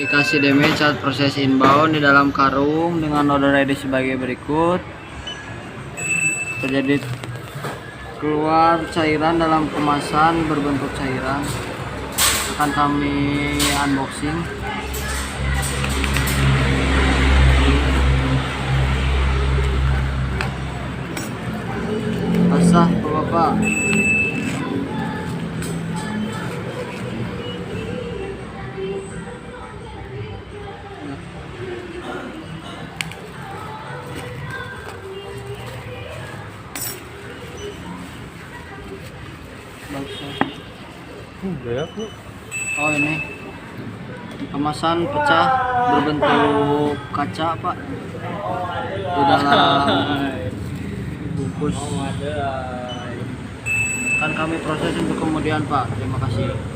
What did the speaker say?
dikasih damage saat proses inbound di dalam karung dengan order ID sebagai berikut. Terjadi keluar cairan dalam kemasan berbentuk cairan. Akan kami unboxing. Basah Bapak. Oh ini kemasan pecah berbentuk kaca Pak di dalam bungkus. Kan kami proses untuk kemudian Pak. Terima kasih.